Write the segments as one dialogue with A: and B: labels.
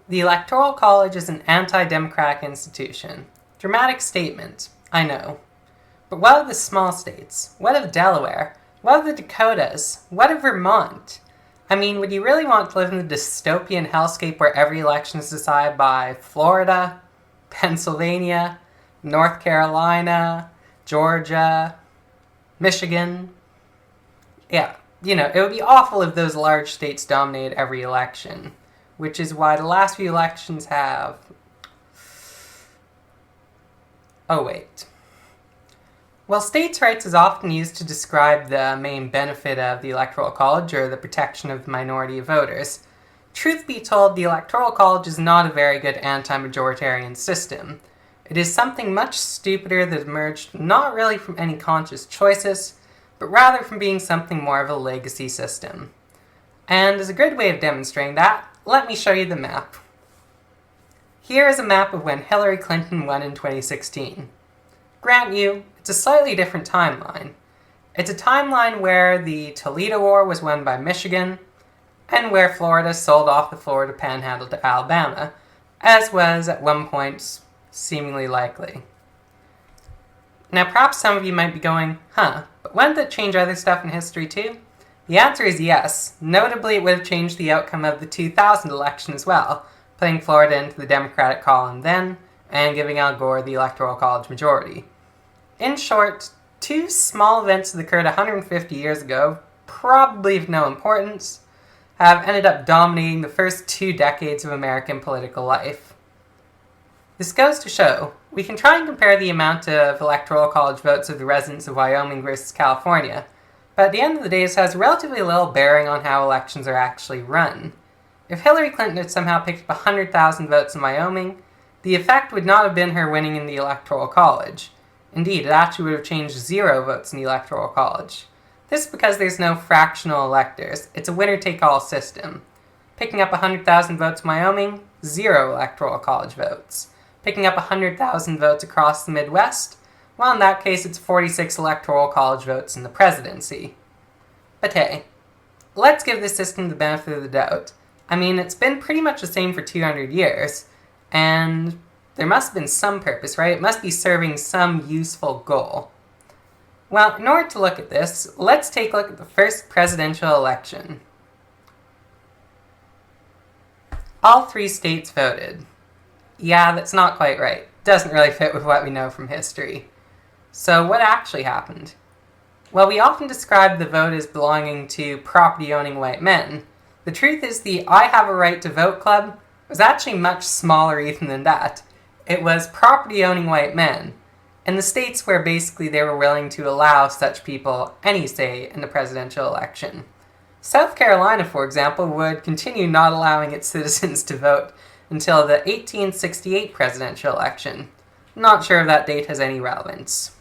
A: The Electoral College is an anti-democratic institution. Dramatic statement, I know. But what of the small states? What of Delaware? What of the Dakotas? What of Vermont? I mean, would you really want to live in the dystopian hellscape where every election is decided by Florida, Pennsylvania, North Carolina, Georgia, Michigan? Yeah, it would be awful if those large states dominated every election, which is why the last few elections have... Oh, wait. Well, states' rights is often used to describe the main benefit of the Electoral College, or the protection of the minority of voters. Truth be told, the Electoral College is not a very good anti-majoritarian system. It is something much stupider that emerged not really from any conscious choices, but rather from being something more of a legacy system. And as a good way of demonstrating that, let me show you the map. Here is a map of when Hillary Clinton won in 2016. Grant you, it's a slightly different timeline. It's a timeline where the Toledo War was won by Michigan, and where Florida sold off the Florida Panhandle to Alabama, as was at one point seemingly likely. Now perhaps some of you might be going, but wouldn't that change other stuff in history too? The answer is yes. Notably, it would have changed the outcome of the 2000 election as well, putting Florida into the Democratic column then, and giving Al Gore the Electoral College majority. In short, two small events that occurred 150 years ago, probably of no importance, have ended up dominating the first 2 decades of American political life. This goes to show, we can try and compare the amount of Electoral College votes of the residents of Wyoming versus California, but at the end of the day this has relatively little bearing on how elections are actually run. If Hillary Clinton had somehow picked up 100,000 votes in Wyoming, the effect would not have been her winning in the Electoral College. Indeed, it actually would have changed 0 votes in the Electoral College. This because there's no fractional electors. It's a winner-take-all system. Picking up 100,000 votes in Wyoming, 0 Electoral College votes. Picking up 100,000 votes across the Midwest, well, in that case it's 46 Electoral College votes in the presidency. But hey, let's give this system the benefit of the doubt. I mean, it's been pretty much the same for 200 years, and there must have been some purpose, right? It must be serving some useful goal. Well, in order to look at this, let's take a look at the first presidential election. All 3 states voted. Yeah, that's not quite right. Doesn't really fit with what we know from history. So what actually happened? Well, we often describe the vote as belonging to property-owning white men. The truth is the I Have a Right to Vote club was actually much smaller even than that. It was property-owning white men, in the states where basically they were willing to allow such people any say in the presidential election. South Carolina, for example, would continue not allowing its citizens to vote until the 1868 presidential election. Not sure if that date has any relevance.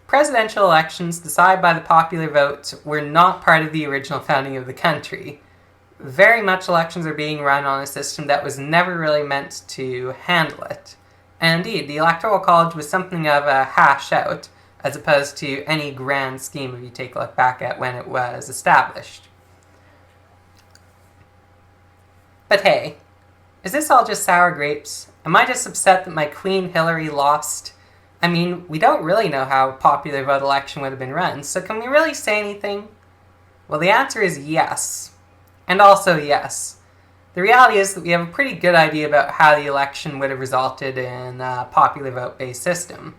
A: Presidential elections decided by the popular vote were not part of the original founding of the country. Very much elections are being run on a system that was never really meant to handle it. And indeed, the Electoral College was something of a hash out, as opposed to any grand scheme if you take a look back at when it was established. But hey, is this all just sour grapes? Am I just upset that my Queen Hillary lost? I mean, we don't really know how a popular vote election would have been run, so can we really say anything? Well, the answer is yes. And also yes. The reality is that we have a pretty good idea about how the election would have resulted in a popular vote-based system.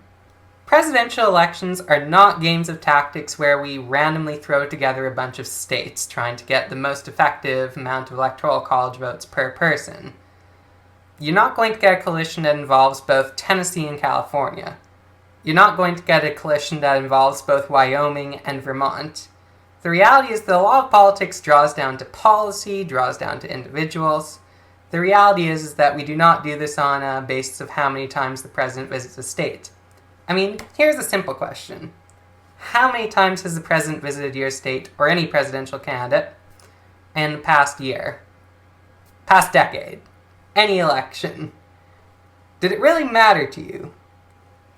A: Presidential elections are not games of tactics where we randomly throw together a bunch of states trying to get the most effective amount of electoral college votes per person. You're not going to get a coalition that involves both Tennessee and California. You're not going to get a coalition that involves both Wyoming and Vermont. The reality is that a lot of politics draws down to policy, draws down to individuals. The reality is that we do not do this on a basis of how many times the president visits a state. I mean, here's a simple question. How many times has the president visited your state, or any presidential candidate, in the past year? Past decade? Any election? Did it really matter to you?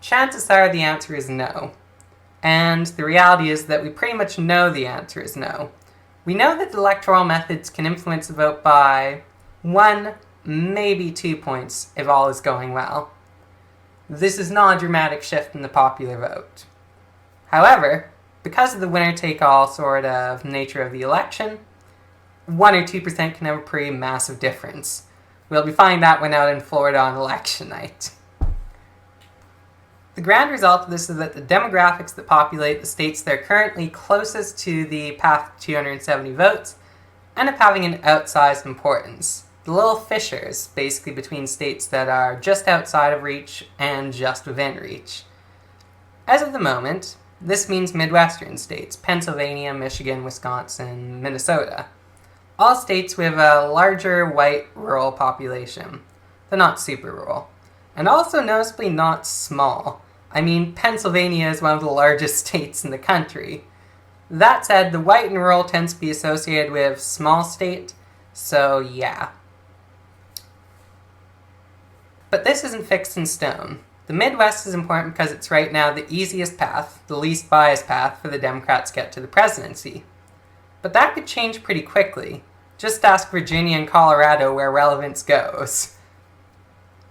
A: Chances are the answer is no. And the reality is that we pretty much know the answer is no. We know that electoral methods can influence the vote by 1, maybe 2 points if all is going well. This is not a dramatic shift in the popular vote. However, because of the winner-take-all sort of nature of the election, 1 or 2% can have a pretty massive difference. We'll be finding that one out in Florida on election night. The grand result of this is that the demographics that populate the states that are currently closest to the path to 270 votes end up having an outsized importance. The little fissures, basically between states that are just outside of reach and just within reach. As of the moment, this means Midwestern states, Pennsylvania, Michigan, Wisconsin, Minnesota. All states with a larger white rural population, though not super rural. And also noticeably not small. I mean, Pennsylvania is one of the largest states in the country. That said, the white and rural tends to be associated with small state, so yeah. But this isn't fixed in stone. The Midwest is important because it's right now the easiest path, the least biased path for the Democrats to get to the presidency. But that could change pretty quickly. Just ask Virginia and Colorado where relevance goes.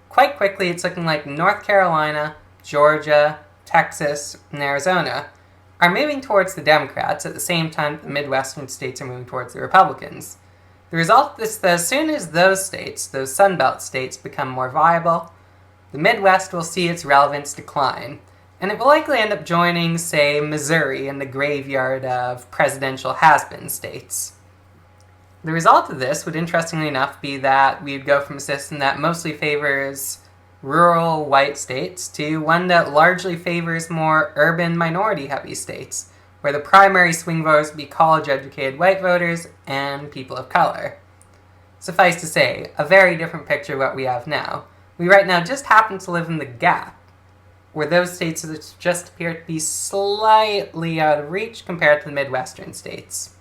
A: Quite quickly, it's looking like North Carolina, Georgia, Texas, and Arizona are moving towards the Democrats at the same time that the Midwestern states are moving towards the Republicans. The result is that as soon as those states, those Sunbelt states, become more viable, the Midwest will see its relevance decline, and it will likely end up joining, say, Missouri in the graveyard of presidential has-been states. The result of this would, interestingly enough, be that we'd go from a system that mostly favors rural white states to one that largely favors more urban minority-heavy states, where the primary swing voters would be college-educated white voters and people of color. Suffice to say, a very different picture of what we have now. We right now just happen to live in the gap, where those states just appear to be slightly out of reach compared to the Midwestern states.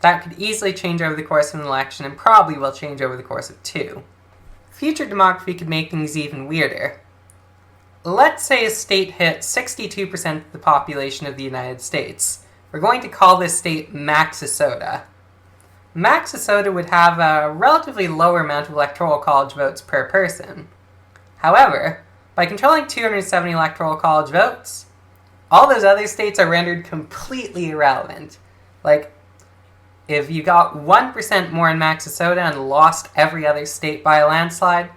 A: That could easily change over the course of an election, and probably will change over the course of 2. Future demography could make things even weirder. Let's say a state hit 62% of the population of the United States. We're going to call this state Maxisota. Maxisota would have a relatively lower amount of electoral college votes per person. However, by controlling 270 electoral college votes, all those other states are rendered completely irrelevant. Like, if you got 1% more in Maxisota and lost every other state by a landslide,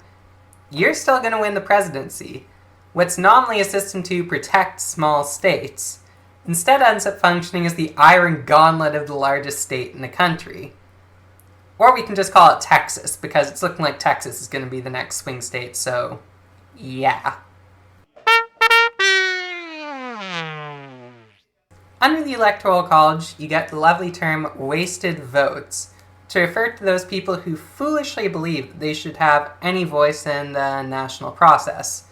A: you're still going to win the presidency. What's nominally a system to protect small states instead ends up functioning as the iron gauntlet of the largest state in the country. Or we can just call it Texas, because it's looking like Texas is going to be the next swing state, so yeah. Under the Electoral College, you get the lovely term wasted votes to refer to those people who foolishly believe that they should have any voice in the national process.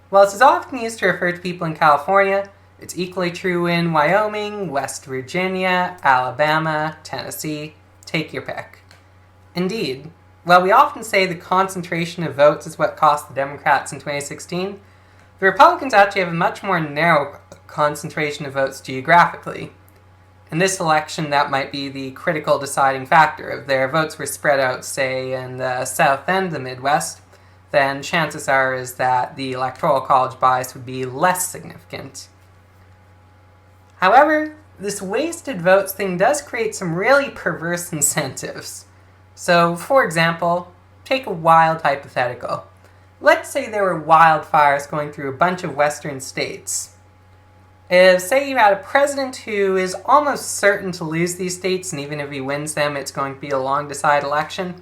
A: While this is often used to refer to people in California, it's equally true in Wyoming, West Virginia, Alabama, Tennessee, take your pick. Indeed, while we often say the concentration of votes is what cost the Democrats in 2016, the Republicans actually have a much more narrow concentration of votes geographically. In this election, that might be the critical deciding factor. If their votes were spread out, say, in the South and the Midwest, then chances are is that the Electoral College bias would be less significant. However, this wasted votes thing does create some really perverse incentives. So, for example, take a wild hypothetical. Let's say there were wildfires going through a bunch of western states. If, say, you had a president who is almost certain to lose these states, and even if he wins them, it's going to be a long decide election,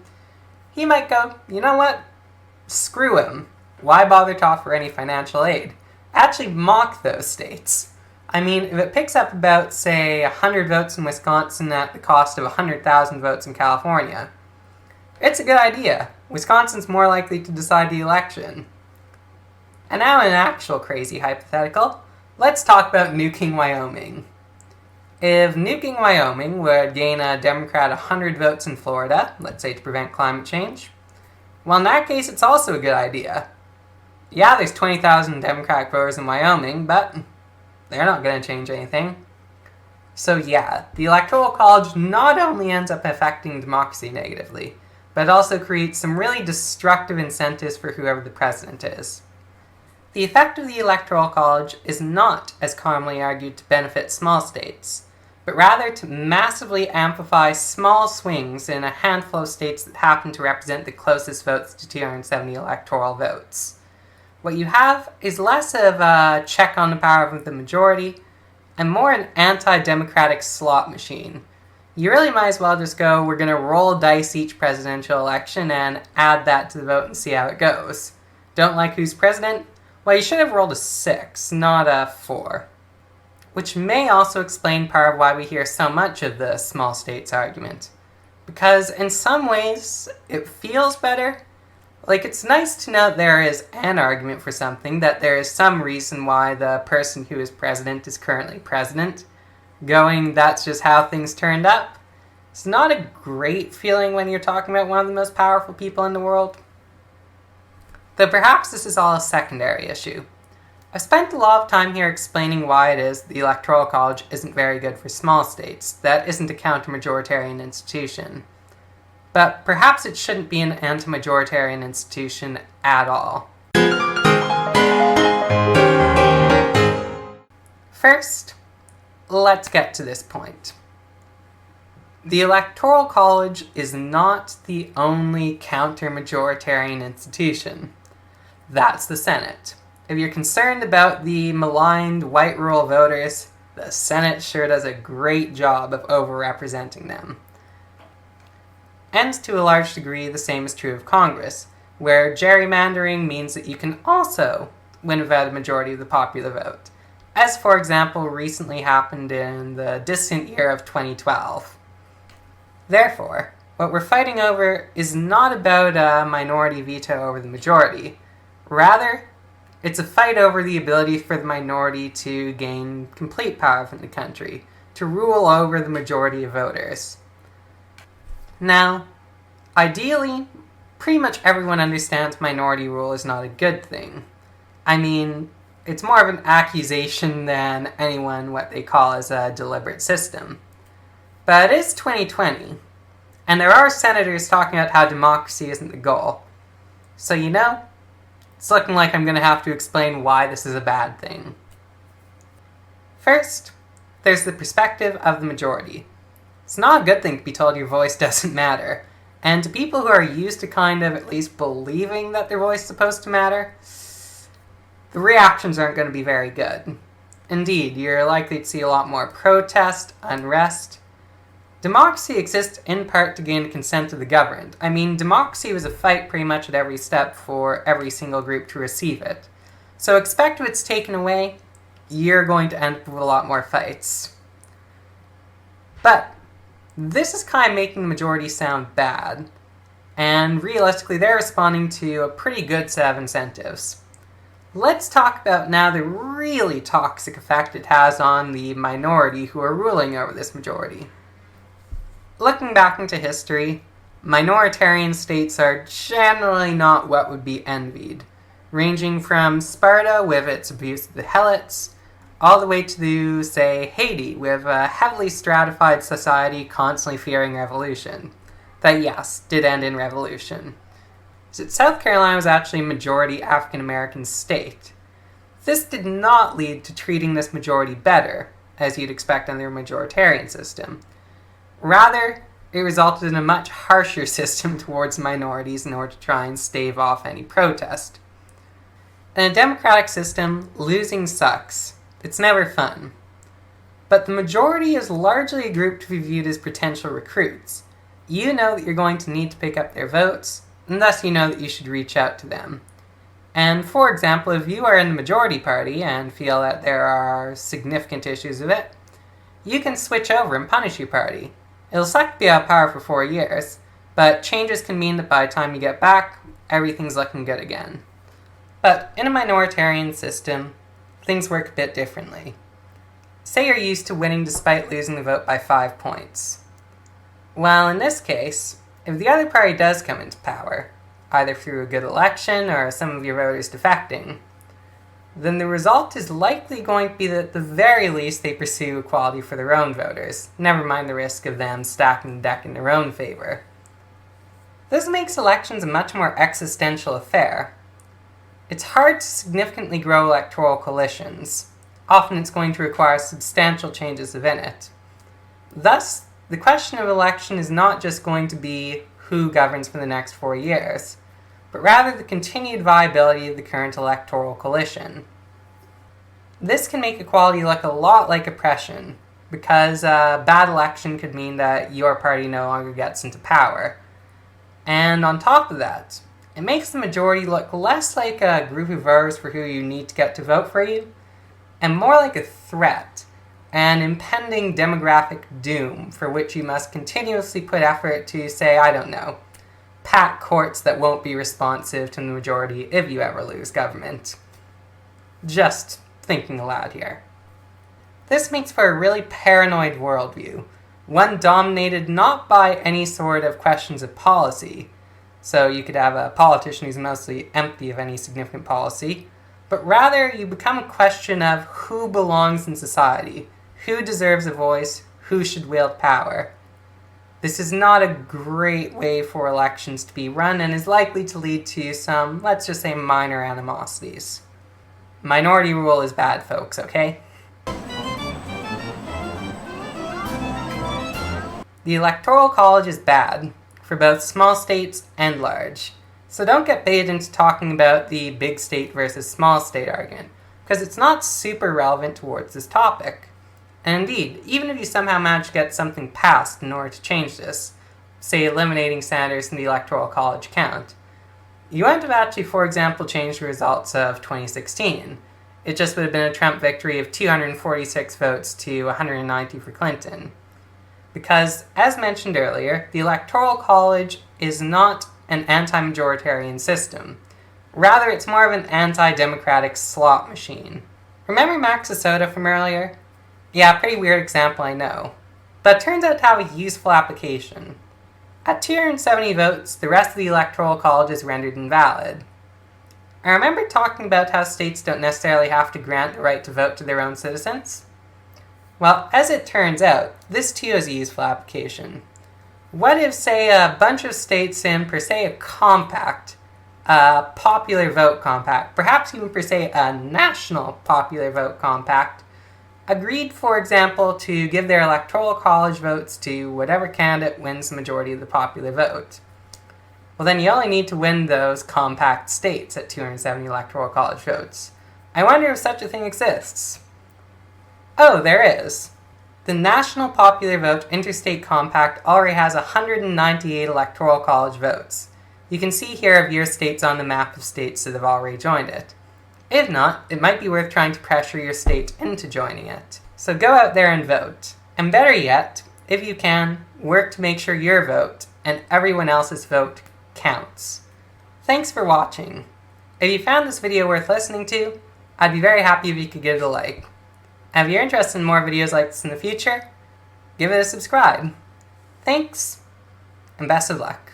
A: he might go, you know what? Screw him. Why bother to offer any financial aid? Actually mock those states. I mean, if it picks up about, say, 100 votes in Wisconsin at the cost of 100,000 votes in California, it's a good idea. Wisconsin's more likely to decide the election. And now in an actual crazy hypothetical, let's talk about nuking Wyoming. If nuking Wyoming would gain a Democrat 100 votes in Florida, let's say to prevent climate change, well, in that case, it's also a good idea. Yeah, there's 20,000 Democratic voters in Wyoming, but they're not going to change anything. So yeah, the Electoral College not only ends up affecting democracy negatively, but it also creates some really destructive incentives for whoever the president is. The effect of the Electoral College is not, as commonly argued, to benefit small states, but rather to massively amplify small swings in a handful of states that happen to represent the closest votes to 270 electoral votes. What you have is less of a check on the power of the majority, and more an anti-democratic slot machine. You really might as well just go, we're going to roll dice each presidential election and add that to the vote and see how it goes. Don't like who's president? Well, you should have rolled a 6, not a 4. Which may also explain part of why we hear so much of the small states argument. Because in some ways, it feels better. Like, it's nice to know there is an argument for something, that there is some reason why the person who is president is currently president. Going, that's just how things turned up. It's not a great feeling when you're talking about one of the most powerful people in the world. Though perhaps this is all a secondary issue. I've spent a lot of time here explaining why it is the Electoral College isn't very good for small states, that isn't a counter-majoritarian institution. But perhaps it shouldn't be an anti-majoritarian institution at all. First, let's get to this point. The Electoral College is not the only counter-majoritarian institution. That's the Senate. If you're concerned about the maligned white rural voters, the Senate sure does a great job of over-representing them. And to a large degree, the same is true of Congress, where gerrymandering means that you can also win without a majority of the popular vote, as for example recently happened in the distant year of 2012. Therefore, what we're fighting over is not about a minority veto over the majority. Rather, it's a fight over the ability for the minority to gain complete power in the country, to rule over the majority of voters. Now, ideally, pretty much everyone understands minority rule is not a good thing. I mean, it's more of an accusation than anyone what they call as a deliberate system. But it is 2020, and there are senators talking about how democracy isn't the goal. So it's looking like I'm going to have to explain why this is a bad thing. First, there's the perspective of the majority. It's not a good thing to be told your voice doesn't matter. And to people who are used to kind of at least believing that their voice is supposed to matter, the reactions aren't going to be very good. Indeed, you're likely to see a lot more protest, unrest. Democracy exists in part to gain the consent of the governed. I mean, democracy was a fight pretty much at every step for every single group to receive it. So expect if it's taken away, you're going to end up with a lot more fights. But this is kind of making the majority sound bad, and realistically they're responding to a pretty good set of incentives. Let's talk about now the really toxic effect it has on the minority who are ruling over this majority. Looking back into history, minoritarian states are generally not what would be envied, ranging from Sparta with its abuse of the Helots, all the way to, say, Haiti, with a heavily stratified society constantly fearing revolution. That, yes, did end in revolution. So South Carolina was actually a majority African-American state. This did not lead to treating this majority better, as you'd expect under a majoritarian system. Rather, it resulted in a much harsher system towards minorities in order to try and stave off any protest. In a democratic system, losing sucks. It's never fun. But the majority is largely a group to be viewed as potential recruits. You know that you're going to need to pick up their votes, and thus you know that you should reach out to them. And for example, if you are in the majority party and feel that there are significant issues with it, you can switch over and punish your party. It'll suck to be out of power for 4 years, but changes can mean that by the time you get back, everything's looking good again. But in a minoritarian system, things work a bit differently. Say you're used to winning despite losing the vote by 5 points. Well, in this case, if the other party does come into power, either through a good election or some of your voters defecting, then the result is likely going to be that at the very least they pursue equality for their own voters, never mind the risk of them stacking the deck in their own favor. This makes elections a much more existential affair. It's hard to significantly grow electoral coalitions. Often it's going to require substantial changes within it. Thus, the question of election is not just going to be who governs for the next 4 years, but rather the continued viability of the current electoral coalition. This can make equality look a lot like oppression, because a bad election could mean that your party no longer gets into power. And on top of that, it makes the majority look less like a group of voters for who you need to get to vote for you, and more like a threat, an impending demographic doom for which you must continuously put effort to, say, I don't know, pat courts that won't be responsive to the majority if you ever lose government. Just thinking aloud here. This makes for a really paranoid worldview, one dominated not by any sort of questions of policy, so you could have a politician who's mostly empty of any significant policy, but rather you become a question of who belongs in society, who deserves a voice, who should wield power. This is not a great way for elections to be run and is likely to lead to some, let's just say, minor animosities. Minority rule is bad, folks, okay? The Electoral College is bad, for both small states and large. So don't get baited into talking about the big state versus small state argument, because it's not super relevant towards this topic. And indeed, even if you somehow manage to get something passed in order to change this, say eliminating senators from the Electoral College count, you wouldn't have actually, for example, changed the results of 2016. It just would have been a Trump victory of 246 votes to 190 for Clinton. Because, as mentioned earlier, the Electoral College is not an anti-majoritarian system. Rather, it's more of an anti-democratic slot machine. Remember Max Soda from earlier? Yeah, pretty weird example, I know. But it turns out to have a useful application. At 270 votes, the rest of the Electoral College is rendered invalid. I remember talking about how states don't necessarily have to grant the right to vote to their own citizens. Well, as it turns out, this too is a useful application. What if, say, a bunch of states in, per se, a compact, a popular vote compact, perhaps even, per se, a national popular vote compact, agreed, for example, to give their Electoral College votes to whatever candidate wins the majority of the popular vote? Well, then you only need to win those compact states at 270 Electoral College votes. I wonder if such a thing exists. Oh, there is. The National Popular Vote Interstate Compact already has 198 Electoral College votes. You can see here of your states on the map of states that have already joined it. If not, it might be worth trying to pressure your state into joining it. So go out there and vote. And better yet, if you can, work to make sure your vote and everyone else's vote counts. Thanks for watching. If you found this video worth listening to, I'd be very happy if you could give it a like. And if you're interested in more videos like this in the future, give it a subscribe. Thanks, and best of luck.